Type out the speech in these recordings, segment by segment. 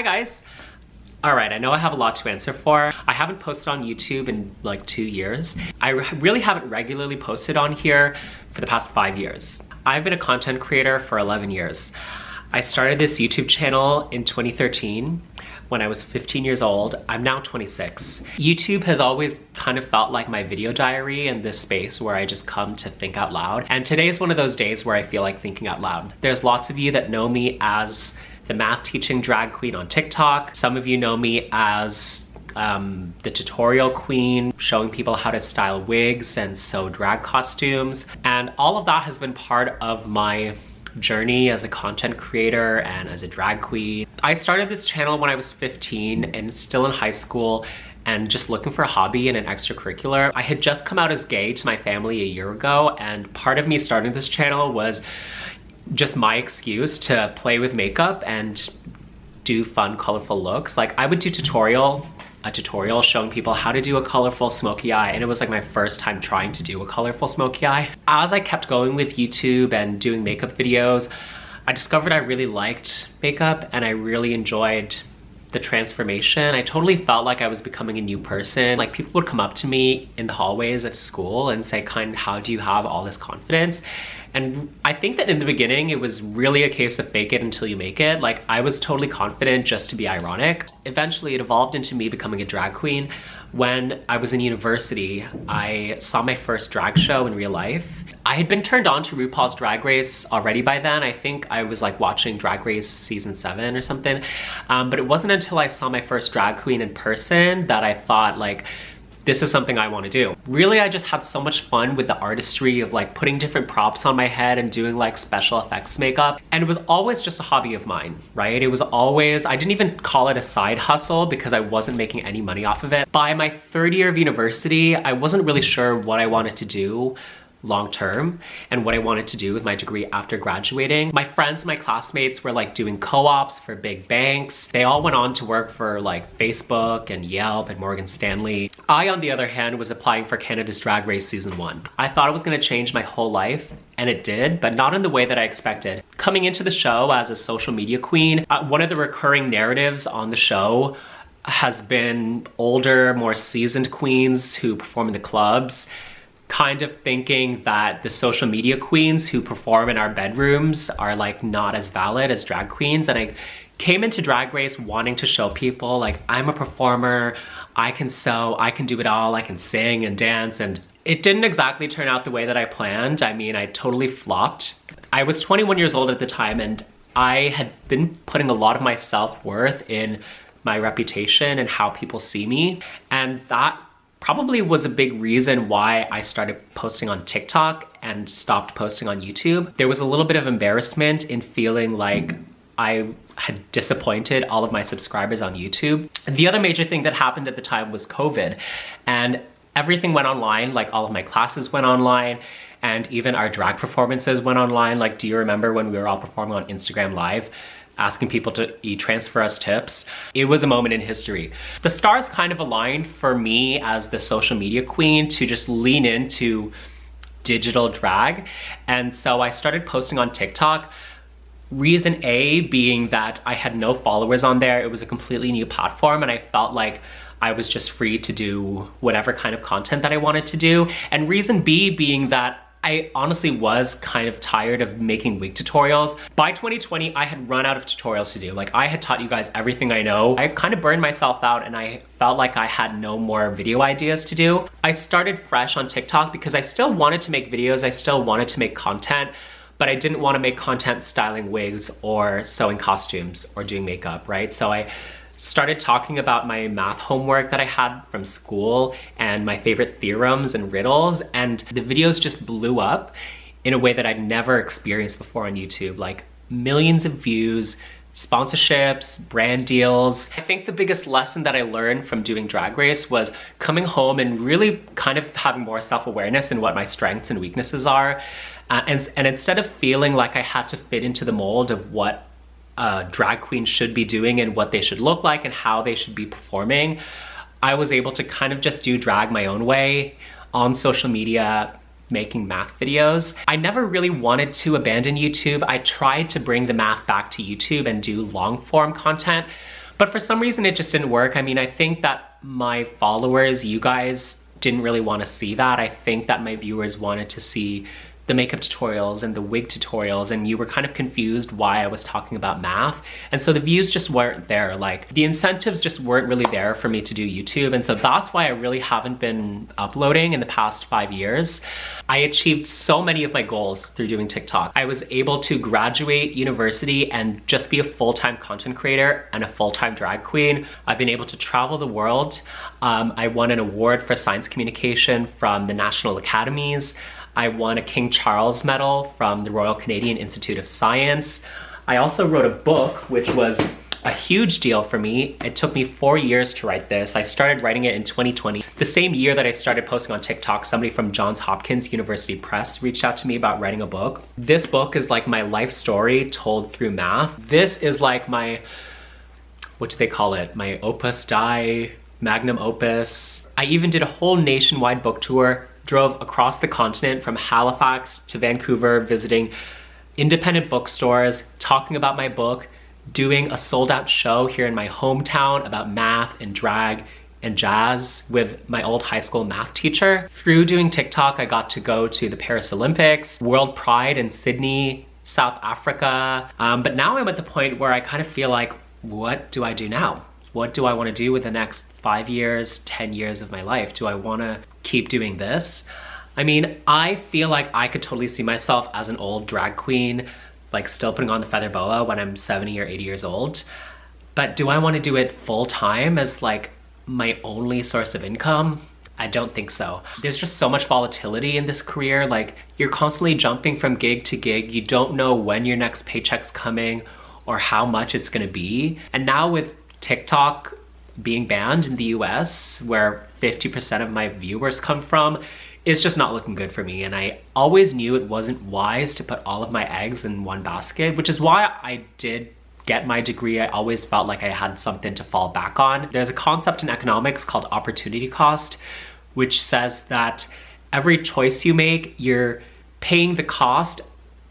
Hi guys! Alright, I know I have a lot to answer for. I haven't posted on YouTube in like 2 years. I really haven't regularly posted on here for the past 5 years. I've been a content creator for 11 years. I started this YouTube channel in 2013 when I was 15 years old. I'm now 26. YouTube has always kind of felt like my video diary and this space where I just come to think out loud. And today is one of those days where I feel like thinking out loud. There's lots of you that know me as the math teaching drag queen on TikTok. Some of you know me as the tutorial queen, showing people how to style wigs and sew drag costumes. And all of that has been part of my journey as a content creator and as a drag queen. I started this channel when I was 15 and still in high school and just looking for a hobby and an extracurricular. I had just come out as gay to my family a year ago, and part of me starting this channel was just my excuse to play with makeup and do fun, colorful looks. Like I would do a tutorial showing people how to do a colorful smoky eye, and it was like my first time trying to do a colorful smoky eye. As I kept going with YouTube and doing makeup videos, I discovered I really liked makeup and I really enjoyed the transformation. I totally felt like I was becoming a new person. Like people would come up to me in the hallways at school and say, "Kyne, how do you have all this confidence?" And I think that in the beginning, it was really a case of fake it until you make it. Like I was totally confident just to be ironic. Eventually it evolved into me becoming a drag queen. When I was in university, I saw my first drag show in real life. I had been turned on to RuPaul's Drag Race already by then. I think I was like watching Drag Race season 7 or something. But it wasn't until I saw my first drag queen in person that I thought like, this is something I want to do. Really, I just had so much fun with the artistry of like putting different props on my head and doing like special effects makeup. And it was always just a hobby of mine, right? It was always, I didn't even call it a side hustle because I wasn't making any money off of it. By my third year of university, I wasn't really sure what I wanted to do long term and what I wanted to do with my degree after graduating. My friends and my classmates were like doing co-ops for big banks. They all went on to work for like Facebook and Yelp and Morgan Stanley. I, on the other hand, was applying for Canada's Drag Race season 1. I thought it was gonna change my whole life, and it did, but not in the way that I expected. Coming into the show as a social media queen, one of the recurring narratives on the show has been older, more seasoned queens who perform in the clubs kind of thinking that the social media queens who perform in our bedrooms are like not as valid as drag queens. And I came into Drag Race wanting to show people like, I'm a performer, I can sew, I can do it all, I can sing and dance. And it didn't exactly turn out the way that I planned. I mean, I totally flopped. I was 21 years old at the time, and I had been putting a lot of my self-worth in my reputation and how people see me. And that probably was a big reason why I started posting on TikTok and stopped posting on YouTube. There was a little bit of embarrassment in feeling like I had disappointed all of my subscribers on YouTube. And the other major thing that happened at the time was COVID, and everything went online. Like all of my classes went online, and even our drag performances went online. Like, do you remember when we were all performing on Instagram Live, asking people to transfer us tips? It was a moment in history. The stars kind of aligned for me as the social media queen to just lean into digital drag. And so I started posting on TikTok. Reason A being that I had no followers on there. It was a completely new platform, and I felt like I was just free to do whatever kind of content that I wanted to do. And reason B being that I honestly was kind of tired of making wig tutorials. By 2020, I had run out of tutorials to do. Like I had taught you guys everything I know. I kind of burned myself out, and I felt like I had no more video ideas to do. I started fresh on TikTok because I still wanted to make videos. I still wanted to make content, but I didn't want to make content styling wigs or sewing costumes or doing makeup, right? So I started talking about my math homework that I had from school and my favorite theorems and riddles, and the videos just blew up in a way that I'd never experienced before on YouTube. Like millions of views, sponsorships, brand deals. I think the biggest lesson that I learned from doing Drag Race was coming home and really kind of having more self-awareness in what my strengths and weaknesses are. And instead of feeling like I had to fit into the mold of what drag queens should be doing and what they should look like and how they should be performing, I was able to kind of just do drag my own way on social media, making math videos. I never really wanted to abandon YouTube. I tried to bring the math back to YouTube and do long form content, But for some reason it just didn't work. I mean, I think that my followers, you guys, didn't really want to see that. I think that my viewers wanted to see the makeup tutorials and the wig tutorials, and you were kind of confused why I was talking about math. And so the views just weren't there. Like, the incentives just weren't really there for me to do YouTube. And so that's why I really haven't been uploading in the past 5 years. I achieved so many of my goals through doing TikTok. I was able to graduate university and just be a full-time content creator and a full-time drag queen. I've been able to travel the world. I won an award for science communication from the National Academies. I won a King Charles Medal from the Royal Canadian Institute of Science. I also wrote a book, which was a huge deal for me. It took me 4 years to write this. I started writing it in 2020. The same year that I started posting on TikTok, somebody from Johns Hopkins University Press reached out to me about writing a book. This book is like my life story told through math. This is like my, what do they call it? My opus dei, magnum opus. I even did a whole nationwide book tour, drove across the continent from Halifax to Vancouver, visiting independent bookstores, talking about my book, doing a sold-out show here in my hometown about math and drag and jazz with my old high school math teacher. Through doing TikTok, I got to go to the Paris Olympics, World Pride in Sydney, South Africa. But now I'm at the point where I kind of feel like, what do I do now? What do I want to do with the next 5 years, 10 years of my life? Do I want to keep doing this? I mean, I feel like I could totally see myself as an old drag queen, like still putting on the feather boa when I'm 70 or 80 years old. But do I want to do it full time as like my only source of income? I don't think so. There's just so much volatility in this career. Like, you're constantly jumping from gig to gig. You don't know when your next paycheck's coming or how much it's gonna be. And now with TikTok being banned in the US, where 50% of my viewers come from, it's just not looking good for me. And I always knew it wasn't wise to put all of my eggs in one basket, which is why I did get my degree. I always felt like I had something to fall back on. There's a concept in economics called opportunity cost, which says that every choice you make, you're paying the cost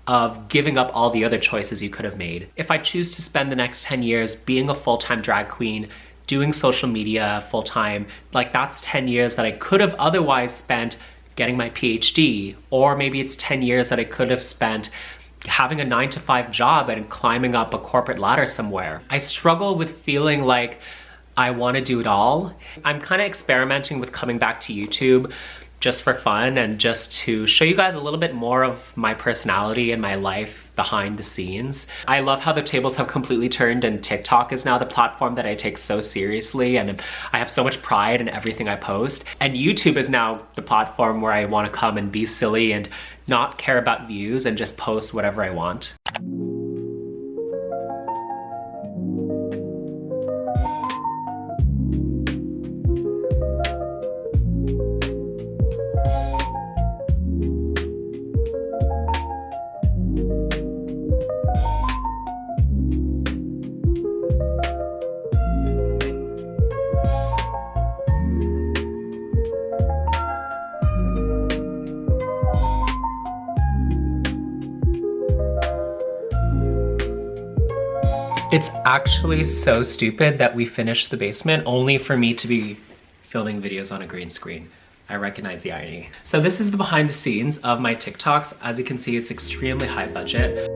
of giving up all the other choices you could have made. If I choose to spend the next 10 years being a full-time drag queen, doing social media full-time, like, that's 10 years that I could have otherwise spent getting my PhD, or maybe it's 10 years that I could have spent having a 9-to-5 job and climbing up a corporate ladder somewhere. I struggle with feeling like I want to do it all. I'm kind of experimenting with coming back to YouTube just for fun and just to show you guys a little bit more of my personality and my life behind the scenes. I love how the tables have completely turned and TikTok is now the platform that I take so seriously, and I have so much pride in everything I post. And YouTube is now the platform where I want to come and be silly and not care about views and just post whatever I want. It's actually so stupid that we finished the basement only for me to be filming videos on a green screen. I recognize the irony. So this is the behind the scenes of my TikToks. As you can see, it's extremely high budget.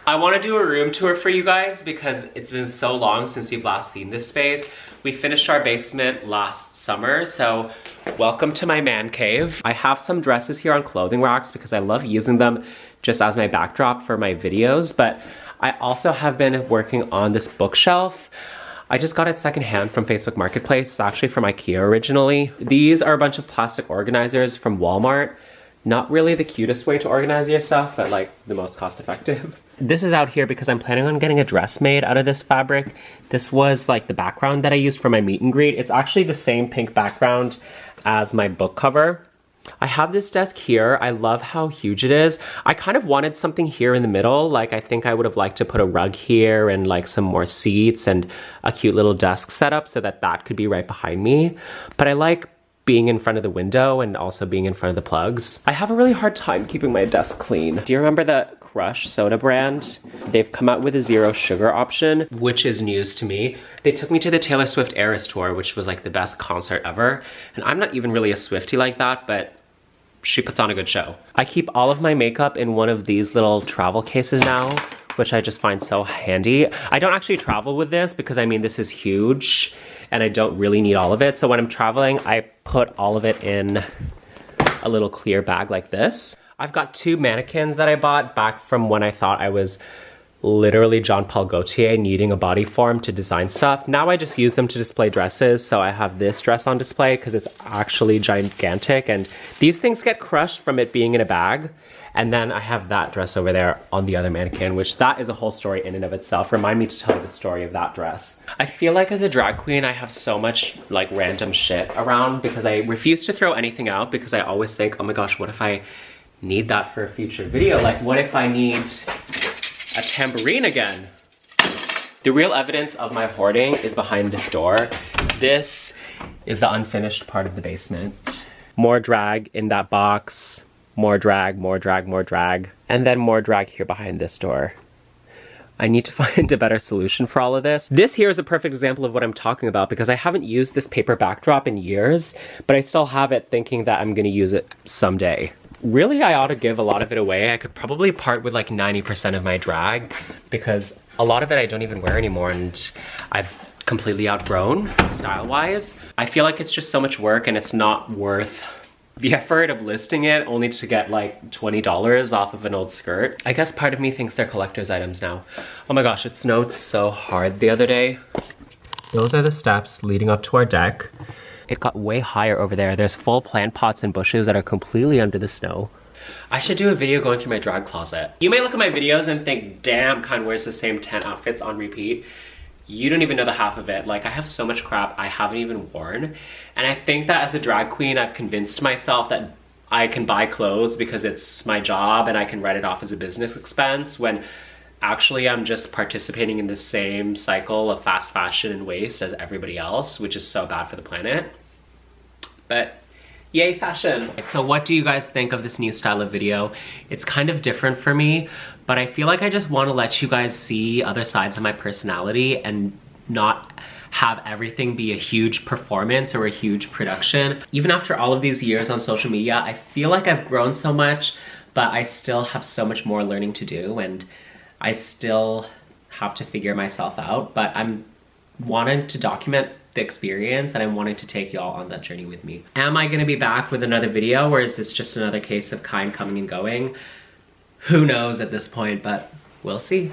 I want to do a room tour for you guys because it's been so long since you've last seen this space. We finished our basement last summer, so welcome to my man cave. I have some dresses here on clothing racks because I love using them just as my backdrop for my videos, but I also have been working on this bookshelf. I just got it secondhand from Facebook Marketplace. It's actually from IKEA originally. These are a bunch of plastic organizers from Walmart. Not really the cutest way to organize your stuff, but like the most cost effective. This is out here because I'm planning on getting a dress made out of this fabric. This was like the background that I used for my meet and greet. It's actually the same pink background as my book cover. I have this desk here. I love how huge it is. I kind of wanted something here in the middle. Like, I think I would have liked to put a rug here and like some more seats and a cute little desk setup so that that could be right behind me. But I like being in front of the window and also being in front of the plugs. I have a really hard time keeping my desk clean. Do you remember the Crush soda brand? They've come out with a 0 sugar option, which is news to me. They took me to the Taylor Swift Eras tour, which was like the best concert ever. And I'm not even really a Swiftie like that, but she puts on a good show. I keep all of my makeup in one of these little travel cases now, which I just find so handy. I don't actually travel with this because I mean, this is huge and I don't really need all of it. So when I'm traveling, I put all of it in a little clear bag like this. I've got 2 mannequins that I bought back from when I thought I was literally Jean Paul Gaultier needing a body form to design stuff. Now I just use them to display dresses. So I have this dress on display because it's actually gigantic and these things get crushed from it being in a bag. And then I have that dress over there on the other mannequin, which that is a whole story in and of itself. Remind me to tell you the story of that dress. I feel like as a drag queen, I have so much like random shit around because I refuse to throw anything out because I always think, oh my gosh, what if I need that for a future video? Like what if I need a tambourine again? The real evidence of my hoarding is behind this door. This is the unfinished part of the basement. More drag in that box. More drag, more drag, more drag, and then more drag here behind this door. I need to find a better solution for all of this. This here is a perfect example of what I'm talking about because I haven't used this paper backdrop in years, but I still have it thinking that I'm gonna use it someday. Really, I ought to give a lot of it away. I could probably part with like 90% of my drag because a lot of it I don't even wear anymore and I've completely outgrown style-wise. I feel like it's just so much work and it's not worth the effort of listing it only to get like $20 off of an old skirt. I guess part of me thinks they're collector's items now. Oh my gosh, it snowed so hard the other day. Those are the steps leading up to our deck. It got way higher over there. There's full plant pots and bushes that are completely under the snow. I should do a video going through my drag closet. You may look at my videos and think, damn, Kyne wears the same 10 outfits on repeat. You don't even know the half of it. Like I have so much crap I haven't even worn. And I think that as a drag queen, I've convinced myself that I can buy clothes because it's my job and I can write it off as a business expense when actually I'm just participating in the same cycle of fast fashion and waste as everybody else, which is so bad for the planet. But yay fashion. So what do you guys think of this new style of video? It's kind of different for me, but I feel like I just want to let you guys see other sides of my personality and not have everything be a huge performance or a huge production. Even after all of these years on social media, I feel like I've grown so much, but I still have so much more learning to do and I still have to figure myself out, but I'm wanting to document the experience and I wanted to take y'all on that journey with me. Am I gonna be back with another video or is this just another case of Kyne coming and going? Who knows at this point, but we'll see.